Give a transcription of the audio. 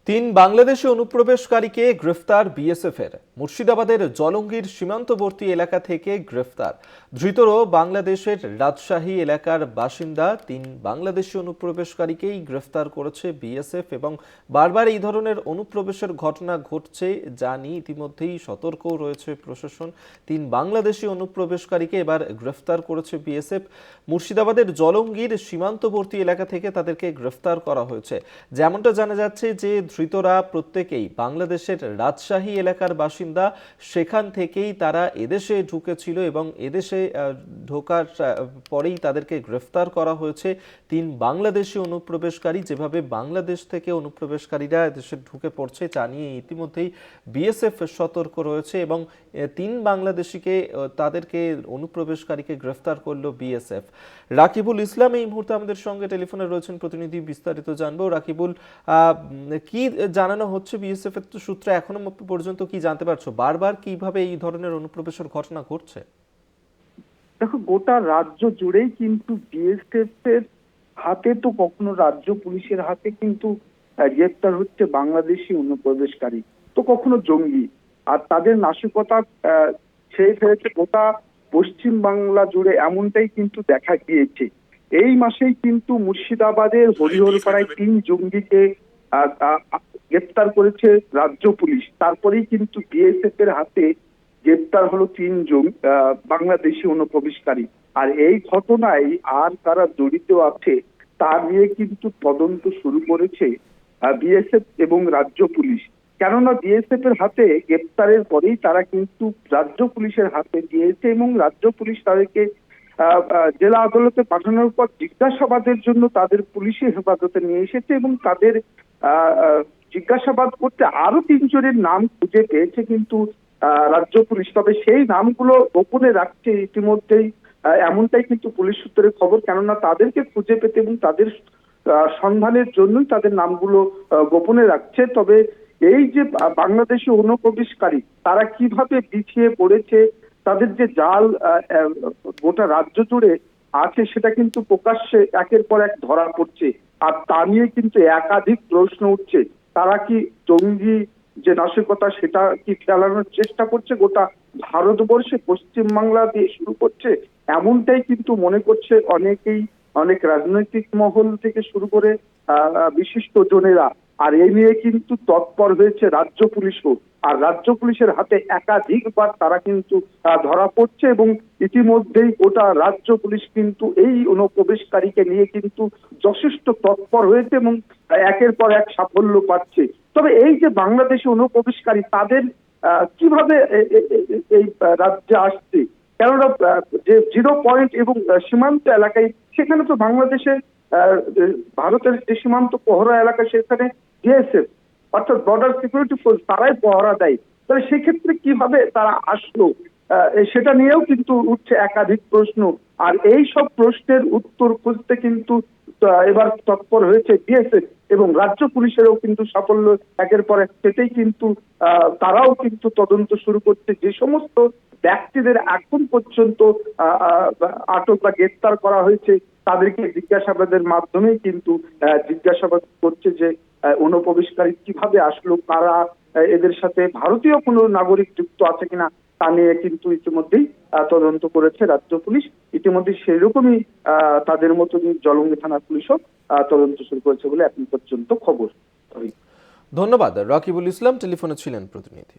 তিন বাংলাদেশি অনুপ্রবেশকারীকে গ্রেফতার বিএসএফের। মুর্শিদাবাদের জলঙ্গির সীমান্তবর্তী এলাকা থেকে গ্রেফতার ধৃতরা বাংলাদেশের রাজশাহী এলাকার বাসিন্দা। তিন বাংলাদেশি অনুপ্রবেশকারীকেই গ্রেফতার করেছে বিএসএফ এবং বারবার এই ধরনের অনুপ্রবেশের ঘটনা ঘটছে যা নিয়ে ইতিমধ্যেই সতর্কও রয়েছে প্রশাসন। তিন বাংলাদেশি অনুপ্রবেশকারীকে এবার গ্রেফতার করেছে বিএসএফ। মুর্শিদাবাদের জলঙ্গির সীমান্তবর্তী এলাকা থেকে তাদেরকে গ্রেফতার করা হয়েছে। যেমনটা জানা যাচ্ছে যে ধৃতরা প্রত্যেকেই বাংলাদেশের রাজশাহী এলাকার বাসিন্দা। সেখান থেকেই তারা এদেশে ঢুকেছিল এবং এদেশে ঢোকার পরেই তাদেরকে গ্রেফতার করা হয়েছে। তিন বাংলাদেশি অনুপ্রবেশকারী, যেভাবে বাংলাদেশ থেকে অনুপ্রবেশকারীরা এদেশে ঢুকে পড়ছে তা নিয়ে ইতিমধ্যেই বিএসএফ সতর্ক রয়েছে এবং তিন বাংলাদেশিকে তাদেরকে অনুপ্রবেশকারীকে গ্রেফতার করলো বিএসএফ। রাকিবুল ইসলাম এই মুহূর্তে আমাদের সঙ্গে টেলিফোনে রয়েছেন, প্রতিনিধি, বিস্তারিত জানবো। রাকিবুল, কি জানানো হচ্ছে বিএসএফ এর সূত্রে এখনো পর্যন্ত, কি জানতে পারছো? বারবার কিভাবে এই ধরনের অনুপ্রবেশের ঘটনা ঘটছে? দেখো, গোটা রাজ্য জুড়েই কিন্তু বিএসএফ এর হাতে তো কখনো রাজ্য পুলিশের হাতে কিন্তু গ্রেপ্তার হচ্ছে বাংলাদেশি অনুপ্রবেশকারী, তো কখনো জঙ্গি। আর তাদের নাশকতা ছেয়ে ফেলেছে গোটা পশ্চিম বাংলা জুড়ে, এমনটাই কিন্তু দেখা গিয়েছে। এই মাসেই কিন্তু মুর্শিদাবাদের হরিহরপাড়ায় তিন জঙ্গিকে গ্রেপ্তার করেছে রাজ্য পুলিশ। তারপরেই কিন্তু বিএসএফ এর হাতে গ্রেপ্তার হলো তিনজন বাংলাদেশি অনুপ্রবেশকারী। আর এই ঘটনায় আর কারা জড়িত আছে তা নিয়ে কিন্তু তদন্ত শুরু করেছে বিএসএফ এবং রাজ্য পুলিশ। কেননা বিএসএফ এর হাতে গ্রেপ্তারের পরেই তারা কিন্তু রাজ্য পুলিশের হাতে দিয়েছে এবং রাজ্য পুলিশ তাদেরকে জেলা আদালতে পাঠানোর পর জিজ্ঞাসাবাদের জন্য তাদের পুলিশি হেফাজতে নিয়ে এসেছে এবং তাদের জিজ্ঞাসাবাদ করতে আরো তিনজনের নাম খুঁজে পেয়েছে কিন্তু রাজ্য পুলিশ। তবে সেই নামগুলো গোপনে রাখছে ইতিমধ্যেই, এমনটাই কিন্তু পুলিশ সূত্রে খবর। কেননা তাদেরকে খুঁজে পেতে এবং তাদের সন্ধানের জন্যই তাদের নামগুলো গোপনে রাখছে। তবে এই যে বাংলাদেশি অনুপ্রবেশকারী তারা কিভাবে পিছিয়ে পড়েছে, তাদের যে জাল গোটা রাজ্য জুড়ে আছে সেটা কিন্তু প্রকাশ্যে একের পর এক ধরা পড়ছে। আর তা নিয়ে কিন্তু একাধিক প্রশ্ন উঠছে। তারা কি জঙ্গি যে নাশকতা সেটা কি ফেলানোর চেষ্টা করছে গোটা ভারতবর্ষে, পশ্চিম বাংলা দিয়ে শুরু করছে? এমনটাই কিন্তু মনে করছে অনেকেই, অনেক রাজনৈতিক মহল থেকে শুরু করে বিশিষ্ট জনেরা। আর এই নিয়ে কিন্তু তৎপর হয়েছে রাজ্য পুলিশও। আর রাজ্য পুলিশের হাতে একাধিকবার তারা কিন্তু ধরা পড়ছে এবং ইতিমধ্যেই গোটা রাজ্য পুলিশ কিন্তু এই অনুপ্রবেশকারীকে নিয়ে কিন্তু যথেষ্ট তৎপর হয়েছে এবং একের পর এক সাফল্য পাচ্ছে। তবে এই যে বাংলাদেশি অনুপ্রবেশকারী তাদের কিভাবে এই রাজ্যে আসছে, কেননা যে জিরো পয়েন্ট এবং সীমান্ত এলাকায়, সেখানে তো বাংলাদেশের ভারতের যে সীমান্ত পহরা এলাকা সেখানে বিএসএফ অর্থাৎ বর্ডার সিকিউরিটি ফোর্স তারাই পহরা দেয়। তাহলে সেক্ষেত্রে কিভাবে তারা আসলো সেটা নিয়েও কিন্তু উঠছে একাধিক প্রশ্ন। আর এই সব প্রশ্নের উত্তর খুঁজতে কিন্তু এবার তৎপর হয়েছে বিএসএফ এবং রাজ্য পুলিশেরও কিন্তু সাফল্য একের পর এক পেতেই কিন্তু তারাও কিন্তু তদন্ত শুরু করছে। যে সমস্ত ব্যক্তিদের এখন পর্যন্ত আটক বা গ্রেফতার করা হয়েছে তাদেরকে জিজ্ঞাসাবাদের মাধ্যমেই কিন্তু জিজ্ঞাসাবাদ করছে যে অনুপ্রবেশকারী কিভাবে আসলো, কারা এদের সাথে ভারতীয় কোনো নাগরিক যুক্ত আছে কিনা তা নিয়ে কিন্তু ইতিমধ্যেই তদন্ত করেছে রাজ্য পুলিশ। ইতিমধ্যে সেই রকমই তাদের মতনই জলঙ্গি থানার পুলিশও তদন্ত শুরু করেছে বলে এখন পর্যন্ত খবর। ধন্যবাদ রাকিবুল ইসলাম, টেলিফোনে ছিলেন প্রতিনিধি।